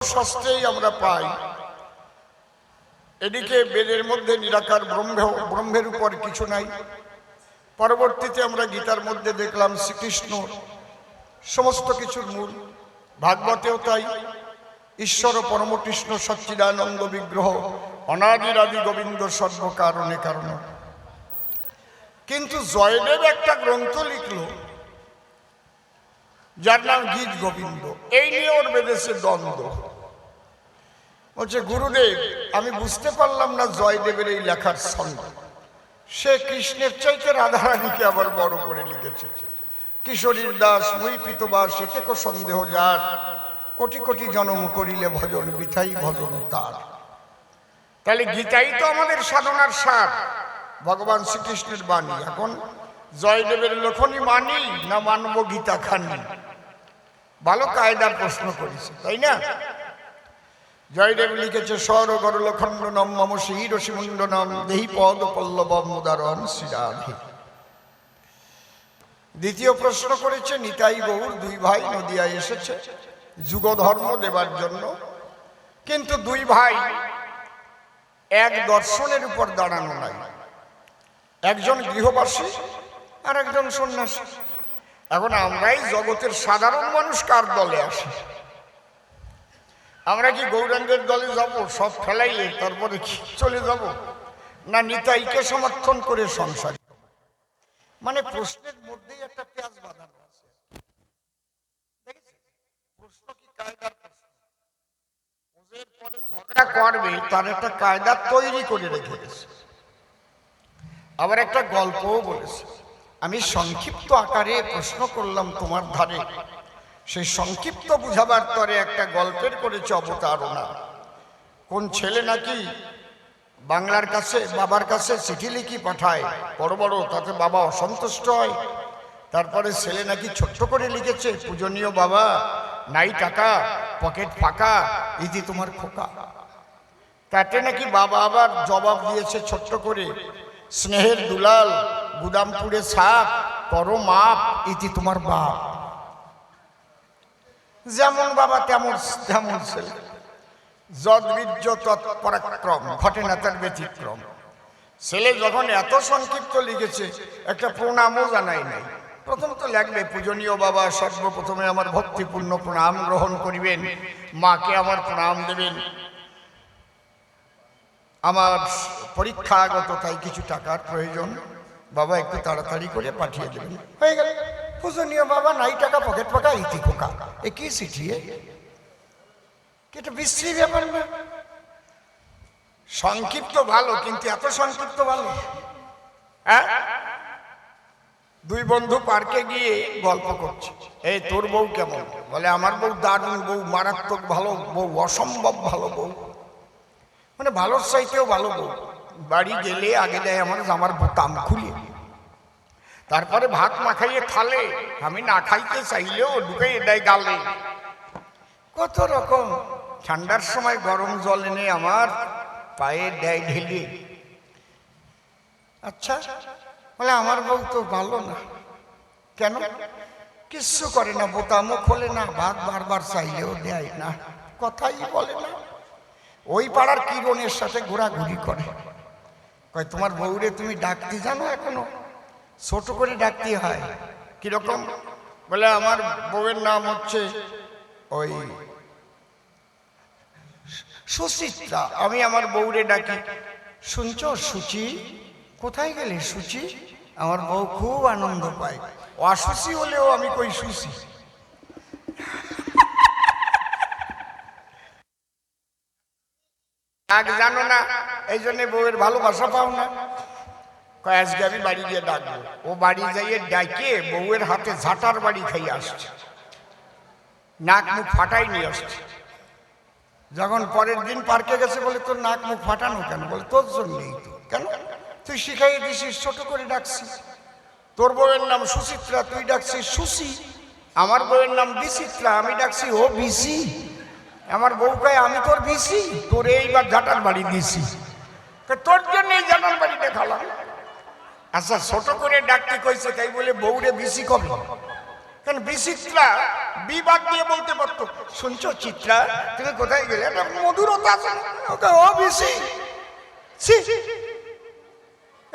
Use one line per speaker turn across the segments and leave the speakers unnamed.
শাস্ত্রেই আমরা পাই এদিকে বেদের মধ্যে নিরাকার ব্রহ্মের উপর কিছু নাই। পরবর্তীতে আমরা গীতার মধ্যে দেখলাম শ্রীকৃষ্ণ সমস্ত কিছুর মূল, ভাগবতেও তাই। ঈশ্বর পরমকৃষ্ণ সচ্চিদানন্দ বিগ্রহ অনাদিরাদি গোবিন্দ সর্বকারণে কারণ। কিন্তু জয়দেব একটা গ্রন্থ লিখল যার নাম গীত গোবিন্দ। এই নিয়ে ওর বেঁধেছে দ্বন্দ্ব। বলছে গুরুদেব, আমি বুঝতে পারলাম না জয়দেবের এই লেখার ছন্দ। সে কৃষ্ণের চাইতে রাধারানীকে আবার বড় করে লিখেছে। কিশোরীর দাস মই পিতবাস এতে কো সন্দেহ যার, কোটি কোটি জনম করিলে ভজন বিথাই ভজন তার। তাহলে গীতাই তো আমাদের সাধনার সার, ভগবান শ্রীকৃষ্ণের বাণী। এখন জয়দেবের লেখনী মানি না মানব গীতা খানি? ভালো কায়দার প্রশ্ন করেছে, তাই না? জয়দেব লিখেছে স্বরগরল খণ্ডনম মম শিরসি মুণ্ডনম দেহি পদ পল্লবম মুদারম শ্রীরাধে। দ্বিতীয় প্রশ্ন করেছে নিতাই গৌর দুই ভাই নদিয়ায় এসেছে যুগধর্ম দেবার জন্য, কিন্তু দুই ভাই এক দর্শনের উপর দাঁড়ানো নাই। একজন গৃহবাসী আর একজন সন্ন্যাসী। এখন আমরাই জগতের সাধারণ মানুষ কার দলে আসি? আমরা কি গৌরাঙ্গের দলে যাব, সব ফেলাইয়ে তারপরে চলে যাব, না নিতাইকে সমর্থন করে সংসার? মানে প্রশ্নের মধ্যেই একটা পেঁয়াজ বাঁধানো আছে। প্রশ্ন কি কায়দার প্রশ্ন? ওদের পরে ঝগড়া করবে তার একটা কায়দা তৈরি করে রেখে গেছে। আবার একটা গল্পও বলেছে। আমি সংক্ষিপ্ত আকারে প্রশ্ন করলাম তোমার ধারে, সেই সংক্ষিপ্ত বুঝাবার তরে একটা গল্পের করেছে অবতারণা। কোন ছেলে নাকি বাংলার কাছে বাবার কাছে চিঠি লিখি পাঠায় বড় বড়, তাতে বাবা অসন্তুষ্ট হয়। তারপরে ছেলে নাকি ছোট্ট করে লিখেছে, পূজনীয় বাবা, নাই টাকা, পকেট ফাঁকা, ইতি তোমার খোকা। তাতে নাকি বাবা আবার জবাব দিয়েছে ছোট্ট করে, স্নেহের দুলাল, গুদামপুরে ছাপ, করো মাপ, ইতি তোমার বাপ। যেমন বাবা তেমন তেমন ছেলে, যদ্বীর্য তৎপরাক্রম, ঘটে না তার ব্যতিক্রম। ছেলে যখন এত সংক্ষিপ্ত লিখেছে, একটা প্রণামও জানাই নাই। প্রথম তো লাগবে, পূজনীয় বাবা, সর্বপ্রথমে আমার ভক্তিপূর্ণ প্রণাম গ্রহণ করিবেন, মাকে আমার প্রণাম দেবেন, আমার পরীক্ষা আগত, তাই কিছু টাকার প্রয়োজন, বাবা একটু তাড়াতাড়ি করে পাঠিয়ে দেবেন। হয়ে গেল। পূজনীয় বাবা, নাই টাকা, পকেট ফাঁকা, ইতি খোকা। এ কি চিঠি? এটা বিশ্রী ব্যাপার না? সংক্ষিপ্ত ভালো, কিন্তু এত সংক্ষিপ্ত ভালো? হ্যাঁ, দুই বন্ধু পার্কে গিয়ে গল্প করছে। এই তোর বউ কেমন? বলে আমার বউ দারুণ বউ, মারাত্মক ভালো বউ, অসম্ভব ভালো বউ, মানে ভালোর চাইতেও ভালো বউ। বাড়ি গেলে আগে দেয় আমার জামার বোতাম খুলে, তারপরে ভাত মাখাইয়ে থালে, আমি না খাইতে চাইলেও ঢুকাইয়ে দেয় গালে। কত রকম। ঠান্ডার সময় গরম জল এনে আমার পায়ে দেয় ঢেলে। আচ্ছা, বলে আমার বউ তো ভালো না। কেন? কিচ্ছু করে না, বোতামও খোলে না, ভাত বারবার চাইলেও দেয় না, কথাই বলে না। ওই পাড়ার কিরণের সাথে ঘোরাঘুরি করে। কয় তোমার বউরে তুমি ডাকতে জানো এখনো? ছোট করে ডাকতে হয়। কিরকম? বলে আমার বউয়ের নাম হচ্ছে ওই সুচিত্রা, আমি আমার বউরে ডাকি শুনছ সুচি, কোথায় গেলে সুচি? আমার বউ খুব আনন্দ পায়। অসুচি হলেও আমি কই সুচি। ডাক জানো না, এই জন্য বউয়ের ভালোবাসা পাও না। আজকে আমি বাড়ি গিয়ে ডাকবো। ও বাড়ি যাইয়ে ডাকে বউয়ের হাতে ঝাঁটার বাড়ি খাইয়ে আসছে, নাক মুখ ফাটাই নিয়ে আসছে। যখন পরের দিন পার্কে গেছে, বলে তোর নাক মুখ ফাটানো কেন? বলে তোর জন্যই তো। কেন? তুই শিখাইয়ে দিছিস, ছোট করে ডাকছিস। তোর বউয়ের নাম সুচিত্রা, তুই ডাকছিস সুচি। আমার বউয়ের নাম বিচিত্রা, আমি ডাকছি ও বিসি। আমার বউ কয় আমি তোর বিসি, তোর এইবার ঝাঁটার বাড়ি দিছি, তোর জন্য এই ঝাঁটার বাড়ি দেখালাম। আচ্ছা, ছোট করে ডাকতে কইছে তাই বলে বউরে বিসি কবে? কারণ বিচিত্রা বিবাদ দিয়ে বলতে পারতো, শুনছো চিত্রা তুমি কোথায় গেলে, একটা মধুরতা আছে ওকে ও বেশি।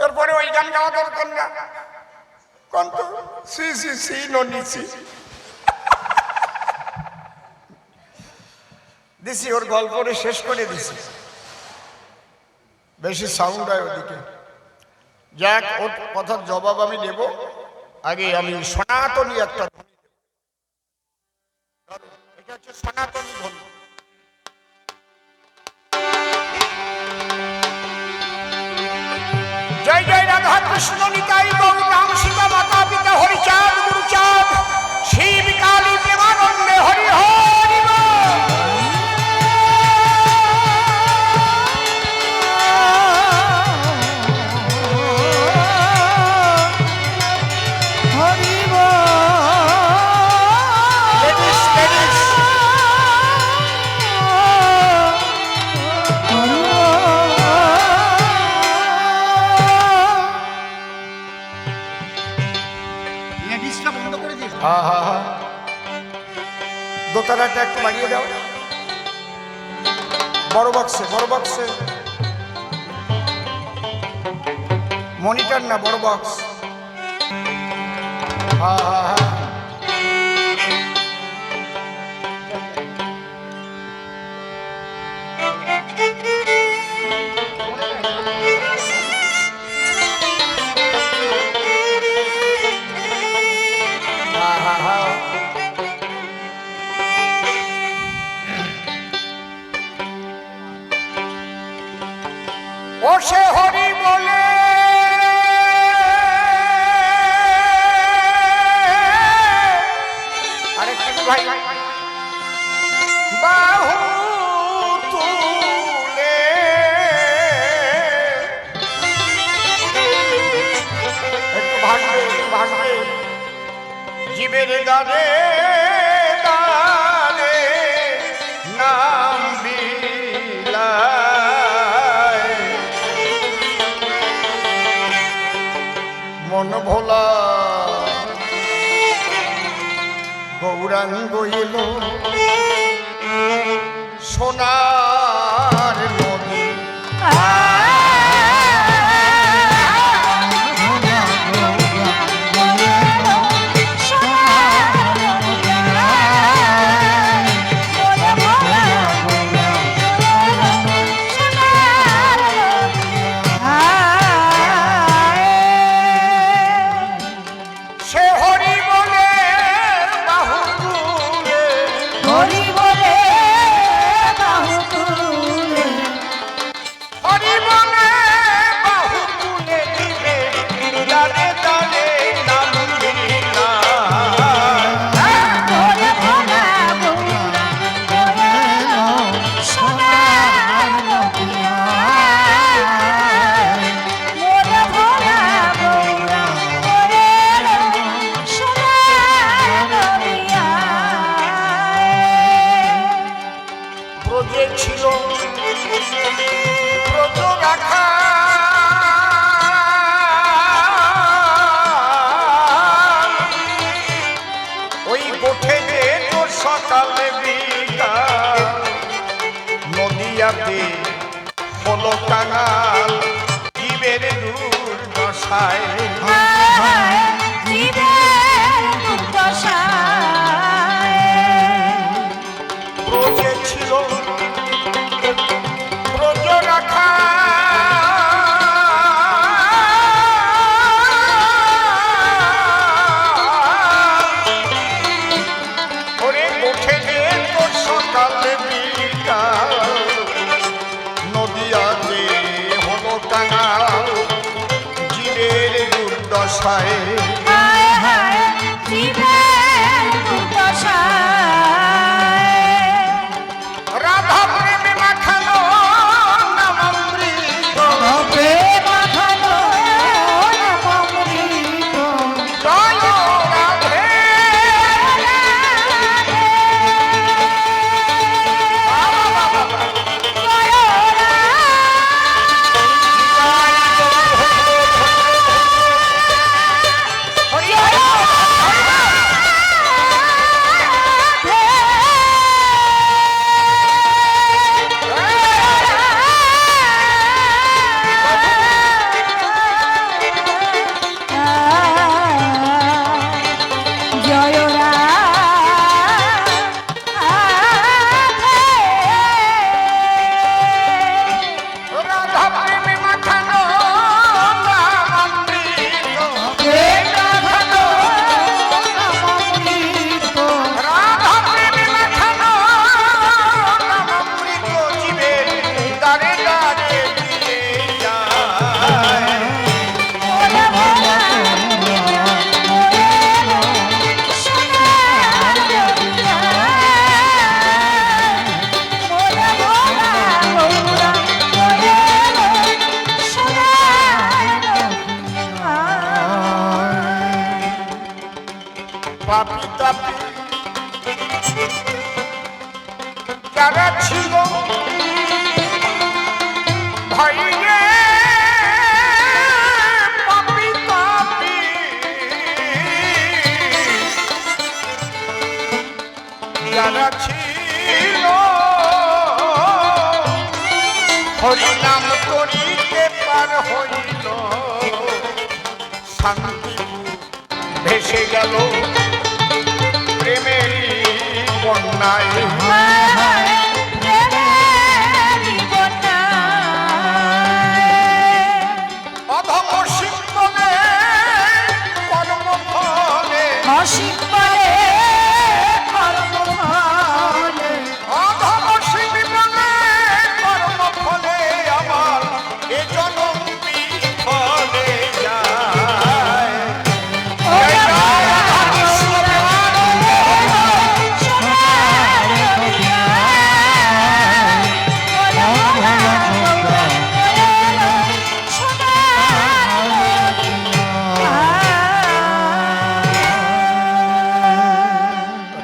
এরপরে ওই গান গাওয়া দরকার না, কন্ত সি সি সি নিছি দিছি, ওর গল্পরে শেষ করে দিছি, বেশি সাউন্ড হয় ওদিকে। যাক, ওর কথার জবাব আমি দেব, আগে আমি সনাতনী একটা ধ্বনি দেব। এটা হচ্ছে সনাতনী ধ্বনি। জয় জয় রাধা কৃষ্ণ নিতাই গৌর রাম সীতা মাতা পিতা হরিচাঁদ গুরুচাঁদ শিব কালী প্রেমানন্দে হরি হরি বল। দোতারাটা একটু বাড়িয়ে দাও, বড় বক্সে, বড় বক্সে, মনিটর না বড় বক্স। ও সে হরি বলে আরেকটা ভাই বাহু তুলে একটু ভাসবে, একটু ভাসবে জীবের গানে গানে নাম বিলায় মন ভোলা গৌরাঙ্গ এলো সোনার নদী। সকালে বিকাল নদিয়াতে হলো কাঙাল জীবের দুর্দশায়, ব্রজে ছিল ব্রজ রাখা নদিয়াতে হলো কাঙাল জীবের দুর্দশায়। হরি নাম করিতে পার হইল শান্তি ভেসে গেল প্রেমেরই বন্যায়। অধম শিব বলে কর্মফলে,
অসিক বলে কর্মফলে,
অধম শিব বলে কর্মফলে আমার এ জনম বিফলে যায়।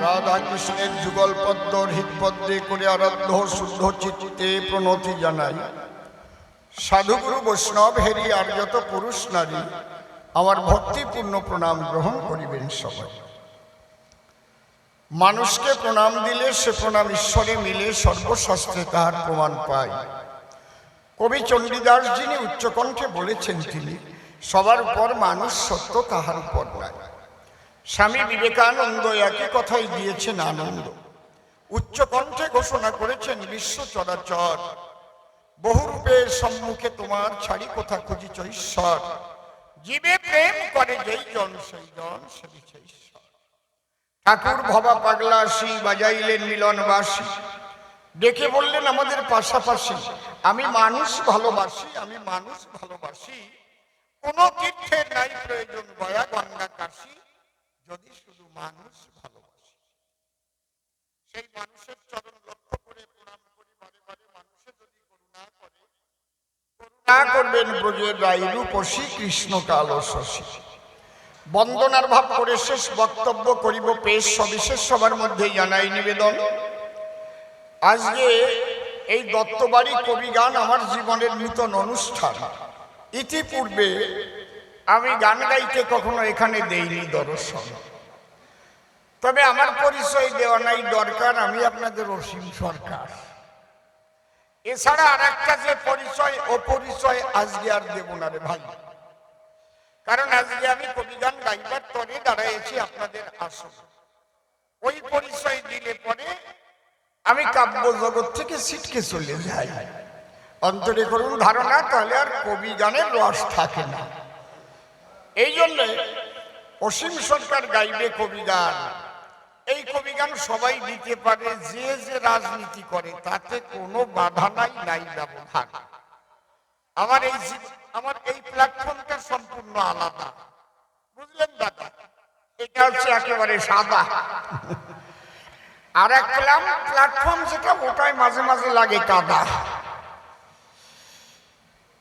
রাধাকৃষ্ণের যুগল পদ্ম হৃদপদ্মে করে আরাধ্য শুদ্ধ চিত্তে প্রণতি জানাই। সাধুগুরু বৈষ্ণব হেরি আর যত পুরুষ নারী আমার ভক্তিপূর্ণ প্রণাম গ্রহণ করিবেন সবাই। মানুষকে প্রণাম দিলে সে প্রণাম ঈশ্বরে মিলে, সর্বশাস্ত্রে তাহার প্রমাণ পায়। কবি চণ্ডীদাস যিনি উচ্চকণ্ঠে বলেছেন, তিনি সবার উপর মানুষ, সত্য তাহার উপর নাই। স্বামী বিবেকানন্দ একই কথাই দিয়েছেন আনন্দ। উচ্চকণ্ঠে ঘোষণা করেছেন, বিশ্ব চরাচর বহুরূপের সম্মুখে তোমার ছাড়ি কোথা খুঁজিছ ঈশ্বর। জীবে প্রেম করে যেই জন সেই জন সেবিছে ঈশ্বর। ঠাকুর ভবা পাগলা আসি বাজাইলেন মিলনবাসী, ডেকে বললেন আমাদের পাশাপাশি, আমি মানুষ ভালোবাসি, আমি মানুষ ভালোবাসি। কোন তীর্থের নাই প্রয়োজন গয়া গঙ্গা কাশী, যদি শুধু মানুষ ভালোবাসি। সেই মানুষের চরণ লক্ষ্য করে প্রণাম করি বারে বারে। মানুষের যদি করুণা করে, করুণা করবেন ব্রজের রাই রূপসী কৃষ্ণ কালো শশী। বন্দনার ভাব করে শেষ বক্তব্য করিব পেশ, সবিশেষ সবার মধ্যে জানাই নিবেদন। আজকে এই দত্তবাড়ি কবিগান আমার জীবনের নূতন অনুষ্ঠান। ইতিপূর্বে আমি গান গাইতে কখনো এখানে দেইনি দর্শন, তবে আমার পরিচয় দেওয়া নাই দরকার, আমি আপনাদের অসীম সরকার। এছাড়া আর একটা যে পরিচয়, ও পরিচয় আজকে আর দেব না রে ভাই, কারণ আজকে আমি কবিগান গাইবার তরে দাঁড়াইছি আপনাদের আসন। ওই পরিচয় দিলে পরে আমি কাব্য জগৎ থেকে ছিটকে চলে যাই। অন্তরে করুন ধারণা, তাহলে আর কবি গানের রস থাকে না। এই জন্যে অসীম সরকার গাইবে কবি গান। এই কবি গান সবাই দিতে পারে, যে যে রাজনীতি করে তাতে কোনো বাধা নাই, নাই ব্যবধান। আমার এই প্ল্যাটফর্মটা সম্পূর্ণ আলাদা, বুঝলেন দাদা? এটা হচ্ছে একেবারে সাদা। আর এক প্ল্যাটফর্ম যেটা, ওটাই মাঝে মাঝে লাগে কাদা।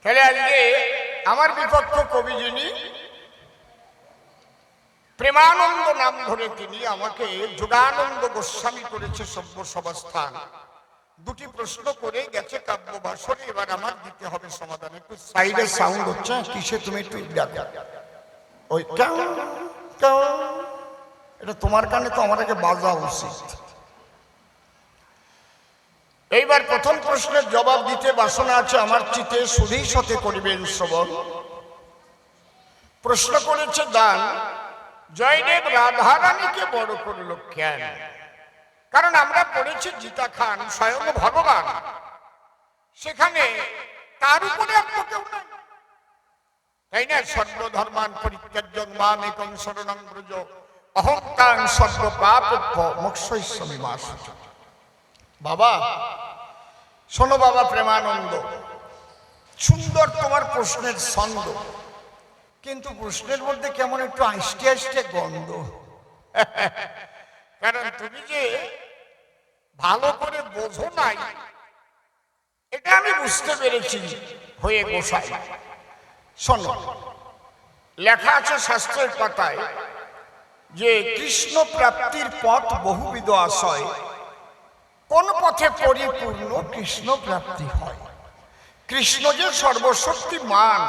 তাহলে আজকে আমার বিপক্ষ কবি যিনি, প্রেমানন্দ নাম ধরে তিনি আমাকে যোগানন্দ গোস্বামী করেছে সভ্য সভাস্থান। দুটি প্রশ্ন করে গেছে কাব্য ভাষণে, এবার আমার দিতে হবে সমাধান। একটু সাইডে সাউন্ড হচ্ছে, কিসে তুমি একটু দেখো। ওই এটা তোমার কানে তো আমাকে বাজা উচিত। এইবার প্রথম প্রশ্নের জবাব দিতে বাসনা আছে আমার চিতে, সুধী সাথে করিবেন শ্রবণ। প্রশ্ন করেছে দান, জয়দেব রাধারানীকে বড় করল কেন? কারণ আমরা পড়েছি গীতা খান স্বয়ং ভগবান, সেখানে তার উপরে আর কেউ নাই, তাই না? সর্বধর্মান পরিত্যাজ্যং মাম একং শরণং ব্রজ অহং তাং সর্ব পাপভ্য মোক্ষয়িষ্যামি মা শুচি। বাবা শোনো, বাবা প্রেমানন্দ, সুন্দর তোমার প্রশ্নের ছন্দ, কিন্তু প্রশ্নের মধ্যে কেমন একটু আইস্টে আইস্টে গন্ধ। কারণ তুমি যে ভালো করে বোঝো নাই, এটা আমি বুঝতে পেরেছি হয়ে গোসাই। শোনো, লেখা আছে শাস্ত্রের পাতায় যে কৃষ্ণ প্রাপ্তির পথ বহুবিধ আশয়, কোন পথে পরিপূর্ণ কৃষ্ণ প্রাপ্তি হয়। কৃষ্ণ যে সর্বশক্তিমান,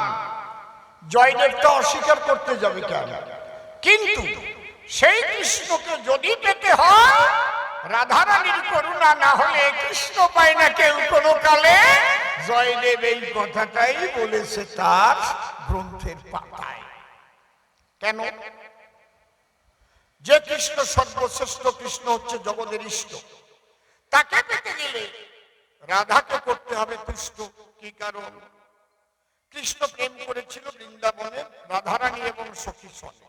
জয়দেবটা অস্বীকার করতে যাবে কেন? কিন্তু সেই কৃষ্ণকে যদি পেতে হয়, রাধারানীর করুণা না হলে কৃষ্ণ পায় না কেউ কোনো কালে। জয়দেব এই কথাটাই বলেছে তার গ্রন্থের পাতায়। কেন? যে কৃষ্ণ সর্বশ্রেষ্ঠ, কৃষ্ণ হচ্ছে জগতের ইষ্ট, তাকে পেতে গেলে রাধাকে করতে হবে তুষ্ট। কি কারণ? কৃষ্ণ প্রেম করেছিল বৃন্দাবনে রাধারানী এবং সখী সঙ্গে।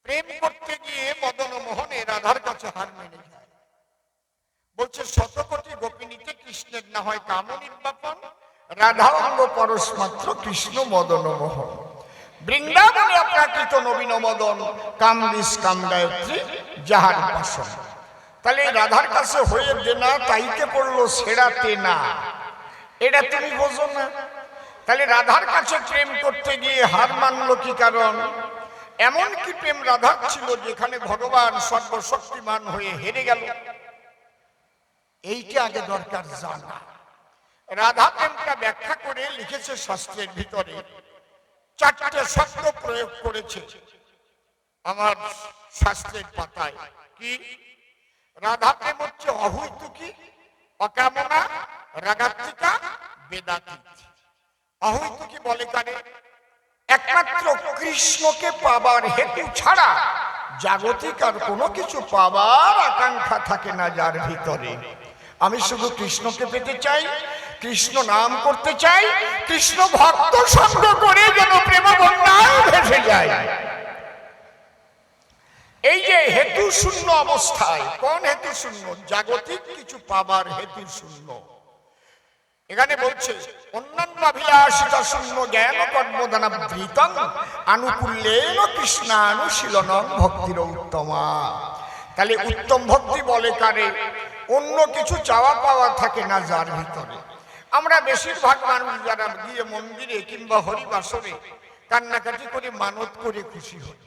প্রেম করতে গিয়ে মদন মোহনে রাধার কাছে হার মেনে যায়। বলছে শতকোটি গোপিনীতে কৃষ্ণের না হয় কাম নির্বাপন, রাধা অঙ্গ পরশ মাত্র কৃষ্ণ মদন মোহন। বৃন্দাবনে অপ্রাকৃত নবীন মদন, কাম বিষ কাম গায়ত্রী যাহার বাসন। তাহলে রাধার কাছে হয়ে দেনা, তাইতে পড়লো সেরাতে না, এটা তুমি বোঝো না? তাহলে রাধার কাছে প্রেম করতে গিয়ে হার মানলো কি কারণ? এমন কি প্রেম রাধার ছিল যেখানে ভগবান সর্বশক্তিমান হয়ে হেরে গেল? এইটা আগে দরকার জানা। রাধা প্রেমটা ব্যাখ্যা করে লিখেছে শাস্ত্রের ভিতরে, চারটে শব্দ প্রয়োগ করেছে আমার শাস্ত্রের পাতায়। কি? রাধা প্রেম হচ্ছে অহৈতুকী, অকামনা, রাগাত্মিকা, বেদাতীত। অহৈতুকী বলে কারে? একমাত্র কৃষ্ণকে পাবার হেতু ছাড়া জাগতিক আর কোনো কিছু পাবার আকাঙ্ক্ষা থাকে না যার ভিতরে। আমি শুধু কৃষ্ণকে পেতে চাই, কৃষ্ণ নাম করতে চাই, কৃষ্ণ ভক্ত সঙ্গ করে যেন প্রেম বন্যায় ভেসে যায়। এই যে হেতু শূন্য অবস্থায়, কোন হেতু শূন্য? জাগতিক কিছু পাবার হেতু শূন্য। এখানে বলছে অন্যান্য অভিলাষিতা শূন্য জ্ঞান কর্মদানা বৃতং আনুকূল্যেন কৃষ্ণানুশীলনং ভক্তির উত্তমা। তাহলে উত্তম ভক্তি বলে কারে? অন্য কিছু চাওয়া পাওয়া থাকে না যার ভিতরে। আমরা বেশিরভাগ মানুষ যারা গিয়ে মন্দিরে কিংবা হরিবাসরে কান্নাকাটি করে মানত করে খুশি হয়।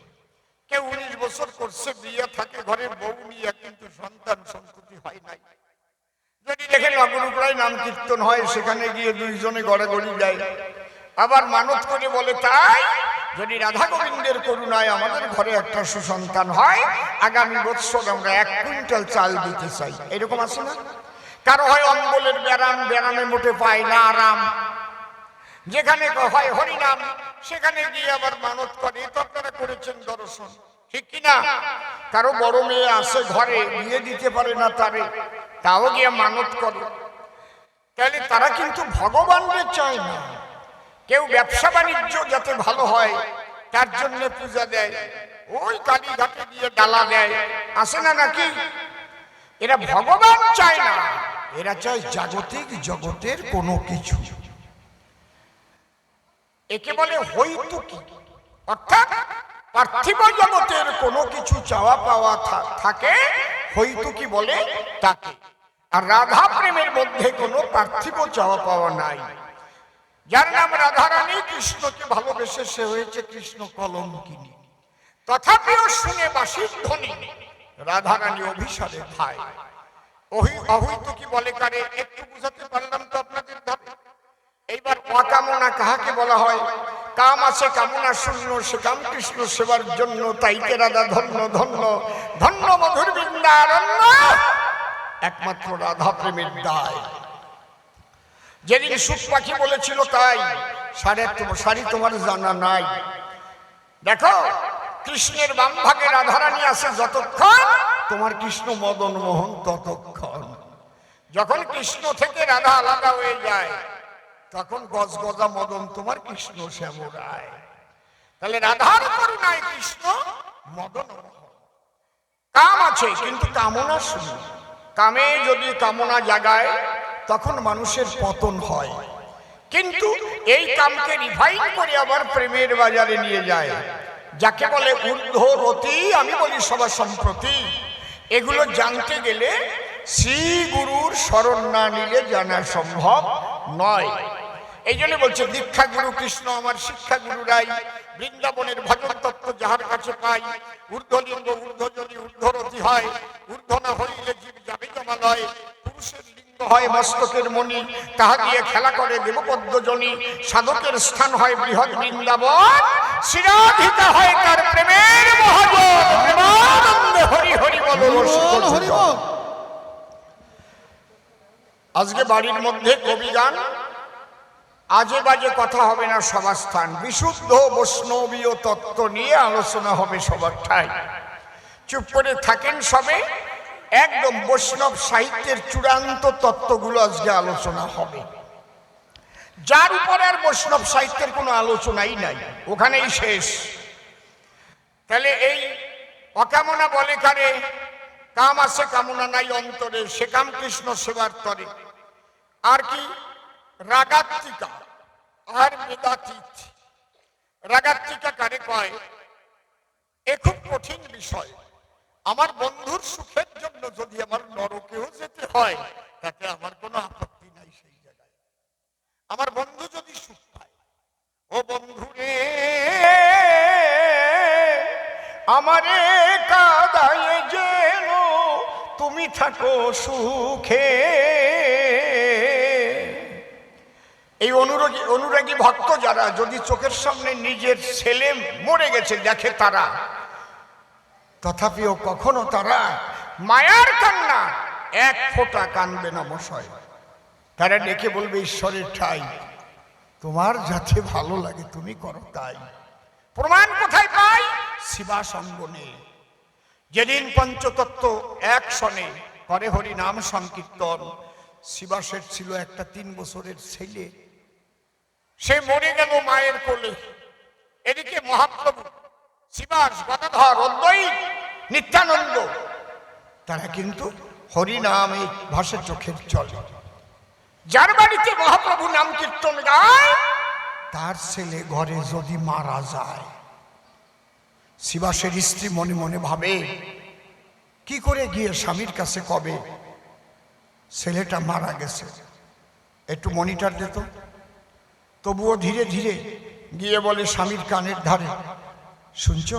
কেউ 19 বছর করছে, বিয়ে থাকে ঘরের বউ নিয়ে, কিন্তু সন্তান সন্ততি হয় নাই। যদি দেখেন অগুরুপ্রায় নাম কীর্তন হয়, সেখানে গিয়ে দুইজনে গড়াগড়ি যায়, আবার মানত করে বলে তাই যদি রাধা গোবিন্দের করুণায় আমাদের ঘরে একটা সুসন্তান হয়, আগামী বৎসর আমরা 1 কুইন্টাল চাল দিতে চাই। এরকম আছে না? কারো হয় অম্বলের ব্যারাম, ব্যারামে মোটে পায় না আরাম। যেখানে হয় হরিনাম, সেখানে গিয়ে আবার মানত করে। তো আপনারা করেছেন দর্শন, ঠিক কিনা? কারো বড় মেয়ে আসে ঘরে, বিয়ে দিতে পারে না তারে, তাও গিয়ে মানত করে। তাহলে তারা কিন্তু ভগবানকে চায় না। কেউ ব্যবসা বাণিজ্য যাতে ভালো হয় তার জন্য পূজা দেয়, ওই কালীঘাটে গিয়ে ডালা দেয়, আসে না নাকি? এরা ভগবান চায় না, এরা চায় জাগতিক জগতের কোনো কিছু। একে বলে হইতুকি, অর্থাৎ পার্থিব জগতের কোনো কিছু চাওয়া পাওয়া থাকে, হইতুকি বলে তাকে। আর রাধা প্রেমের মধ্যে কোনো পার্থিব চাওয়া পাওয়া নাই। যার নাম রাধারানী, কৃষ্ণকে ভালোবেসে সে হয়েছে কৃষ্ণ কলঙ্কিনী। তথাপিও শুনে বাঁশির ধ্বনি রাধারানী অভিসারে খায়। অহৈতুকি বলে কারে? একটু বুঝাতে পারলাম তো আপনাদের ধারে। এইবার অকামনা কাহাকে বলা হয়? কাম আছে কামনা শূন্য, সে কাম কৃষ্ণ সেবার জন্য, তাইতে রাধা ধন্য ধন্য ধন্য মধুর বৃন্দারণ্য। একমাত্র রাধা প্রেমের দায়। যেদিন সুখ পাখি বলেছিল তাই, সারি তোমার জানা নাই। দেখো, কৃষ্ণের বাম ভাগে রাধারানী আছে যতক্ষণ, তোমার কৃষ্ণ মদন মোহন ততক্ষণ। যখন কৃষ্ণ থেকে রাধা আলাদা হয়ে যায়, তখন গজগজা মদন তোমার কৃষ্ণ শ্যামরায়। তাহলে রাধার করুণায় কৃষ্ণ মদন মোহন। কাম আছে কিন্তু কামনা শূন্য। কামে যদি কামনা জাগায় তখন মানুষের পতন হয়, কিন্তু এই কামকে রিফাইন করে আবার প্রেমের বাজারে নিয়ে যায়, যাকে বলে ঊর্ধ্বরতি। আমি বলি সবার সম্প্রতি। এগুলো জানতে গেলে শ্রী গুরুর শরণ না নিলে জানা সম্ভব নয়। এই জন্য বলছে দীক্ষা গুরু কৃষ্ণ আমার শিক্ষা গুরুরাই, বৃন্দাবনের ভজন তত্ত্ব যাহার কাছে পাই। ঊর্ধ্বলিঙ্গ ঊর্ধ্বজনী ঊর্ধ্বরতি হয়, ঊর্ধ্ব না হইলে জীব যাবে জমালয়। পুরুষের লিঙ্গ হয় মস্তকের মণি, তাহা দিয়ে খেলা করে দেবপদ্মজনী। সাধকের স্থান হয় বৃহৎ বৃন্দাবন, শিরাধিকা হয় তার প্রেমের মহাজন। প্রেমানন্দে হরি হরি বল হরি বল। আজকে বাড়ির মধ্যে কবি গান আজে বাজে কথা হবে না সভাস্থান, বিশুদ্ধ বৈষ্ণবীয় তত্ত্ব নিয়ে আলোচনা হবে সবার ঠাই। চুপ করে থাকেন সবে, একদম বৈষ্ণব সাহিত্যের চূড়ান্ত তত্ত্বগুলো আজকে আলোচনা হবে, যার উপরে আর বৈষ্ণব সাহিত্যের কোনো আলোচনাই নাই, ওখানেই শেষ। তাহলে এই অকামনা বলে কারে, কাম আছে কামনা নাই অন্তরে, সে কাম কৃষ্ণ সেবার তরে। আর কি রাগাত্মিকা আর বেদাতীত। রাগাত্মিকা কারে কয়, এ খুব কঠিন বিষয়, আমার বন্ধুর সুখের জন্য যদি আমার নরকেও যেতে হয় তাতে আমার কোনো আপত্তি নাই। সেই জায়গায় আমার বন্ধু যদি সুখ পায়, ও বন্ধু রে আমারে কাদায়ে যেন তুমি থাকো সুখে। এই অনুরাগী ভক্ত যারা যদি চোখের সামনে নিজের ছেলে মরে গেছে দেখে তারা, তথাপিও কখনো তারা মায়ার কান্না এক ফোঁটা কানবে না মশাই। তারা ডেকে বলবে, ঈশ্বরের ঠাই তোমার যাতে ভালো লাগে তুমি করো তাই। প্রমাণ কোথায় পাই? শিবাস অঙ্গনে। যেদিন পঞ্চতত্ত্ব এক সনে করে হরি নাম সংকীর্তন, শিবাসের ছিল একটা 3 বছরের ছেলে, সে মরে গেল মায়ের কোলে। এদিকে মহাপ্রভু শিবাস, গদাধর, অদ্বৈত, নিত্যানন্দ তারা কিন্তু হরি নামে ভাসে চোখের চলে। যার বাড়িতে মহাপ্রভু নাম কীর্তন গায় তার ছেলে ঘরে যদি মারা যায়, শিবাসের স্ত্রী মনে মনে ভাবে কি করে গিয়ে স্বামীর কাছে কবে ছেলেটা মারা গেছে, একটু মনিটর দিত। তবুও ধীরে ধীরে গিয়ে বলে স্বামীর কানের ধারে, শুনছ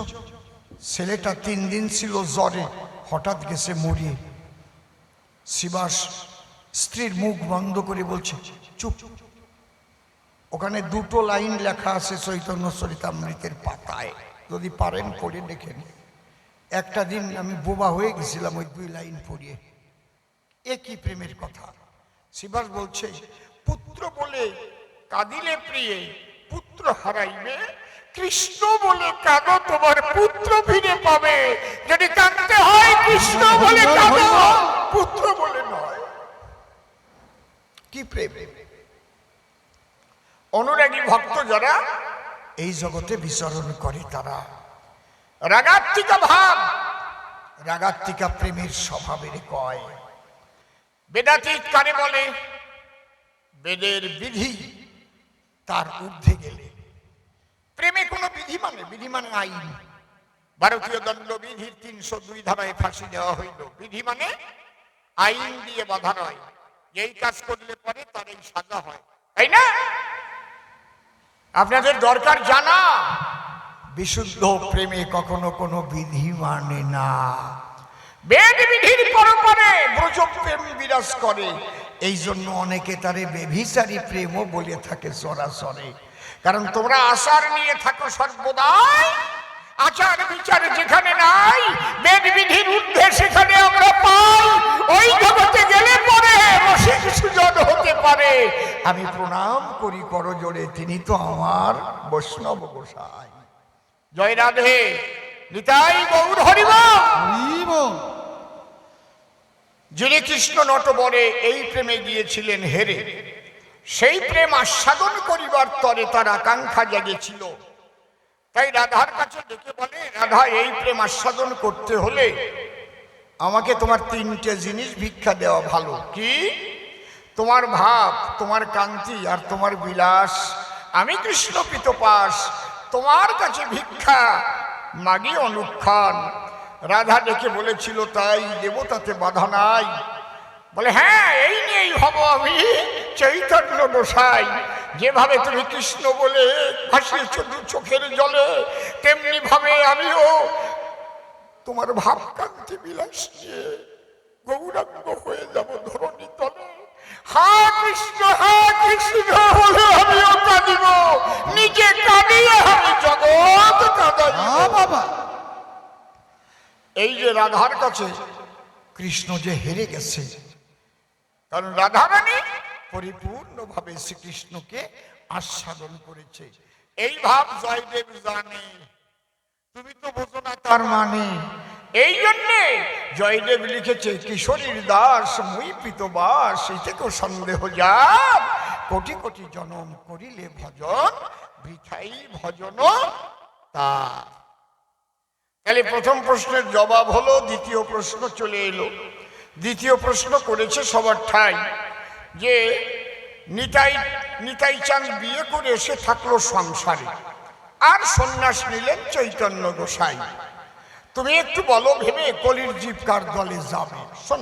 ছেলেটা 3 দিন ছিল জ্বরে, হঠাৎ গেছে মরিয়ে। শিবাস স্ত্রীর মুখ বন্ধ করে বলছে, চুপ। ওখানে 2টো লাইন লেখা আছে চৈতন্য চরিতামৃতের পাতায়, যদি পারেন পড়ে দেখেন। একটা দিন আমি বোবা হয়ে গেছিলাম ওই 2 লাইন পড়িয়ে। একই প্রেমের কথা। শিবাস বলছে, পুত্র বলে কাঁদিলে প্রিয়ে পুত্র হারাইবে, কৃষ্ণ বলে কাঁদো তোমার পুত্র ফিরে পাবে। যদি কাঁদতে হয় কৃষ্ণ বলে কাঁদো, পুত্র বলে নয়। কি প্রেম! অনুরাগী ভক্ত যারা এই জগতে বিচরণ করে তারা রাগাত্মিকা ভাব, রাগাত্মিকা প্রেমের স্বভাবের কয়। বেদাতীত কারে বলে, বেদের বিধি তার ঊর্ধ্বে গেলে। প্রেমে কোনো বিধি মানে আইন। ভারতীয় দণ্ডবিধির 302 ধারায় ফাঁসি দেওয়া হইল। বিধি মানে আইন দিয়ে বাধা নয়, এই কাজ করলে পরে তার এই সাজা হয়, তাই না? আপনাদের দরকার জানা, বিশুদ্ধ প্রেমে কখনো কোনো বিধি মানে না। বেদ বিধির পরপরে ব্রজ প্রেম বিরাজ করে, এই জন্য অনেকে তারে বেভিচারী প্রেমও বলে থাকে সরাসরি। কারণ তোমরা আচার নিয়ে থাকো সর্বদাই, আচার বিচার যেখানে নাই, বেদ বিধির ঊর্ধ্বে সেখানে আমরা পাই। ওই জগতে গেলে পরে রসিক সুজন হতে পারে। আমি প্রণাম করি করজোড়ে, তিনি তো আমার বৈষ্ণব গোসাই। জয় রাধে, নিতাই গৌর হরিবল। যিনি কৃষ্ণ নটবরে এই প্রেমে গিয়েছিলেন হেরে, সেই প্রেম আস্বাদন করিবার তরে তার আকাঙ্ক্ষা জেগেছিল। তাই রাধার কাছে ডেকে বলে, রাধা এই প্রেম আস্বাদন করতে হলে আমাকে তোমার 3টে জিনিস ভিক্ষা দেওয়া ভালো। কি? তোমার ভাব, তোমার কান্তি আর তোমার বিলাস। আমি কৃষ্ণ পিতপাস, তোমার কাছে ভিক্ষা মাগি অনুক্ষণ। রাধা ডেকে বলেছিল, তাই দেব, তাতে বাধা নাই। বলে, হ্যাঁ এই নিয়েই হব আমি চৈতন্য গোসাই। যেভাবে তুমি কৃষ্ণ বলে ভাসিয়েছ 2 চোখের জলে, তেমনি ভাবে আমিও তোমার ভাবকান্তি বিলাস নিয়ে গৌরাঙ্গ হয়ে যাব ধরণী তলে। হা কৃষ্ণ বলে আমিও কাঁদিব, নিজে কাঁদিয়ে আমি জগৎ কাঁদাইব। বাবা, এই যে রাধার কাছে কৃষ্ণ যে হেরে গেছে, কারণ রাধারানী পরিপূর্ণভাবে শ্রীকৃষ্ণকে আস্বাদন করেছে। এই ভাব জয়দেব জানে, তুমি তো বোঝো না তার মানে। এই জন্যে জয়দেব লিখেছে, কিশোরীর দাস মুই পিতবাস, এতেকেও সন্দেহ যাব, কোটি কোটি জনম করিলে ভজন, বৃথাই ভজন তার। তাহলে প্রথম প্রশ্নের জবাব হলো, দ্বিতীয় প্রশ্ন চলে এলো। দ্বিতীয় প্রশ্ন করেছে সবার ঠাই যে নিতাই চাঁদ বিয়ে করে এসে থাকলো সংসারে, আর সন্ন্যাস নিলেন চৈতন্য গোসাই। তুমি একটু বলো ভেবে, কলির জীব কার দলে যাবে? শোনো।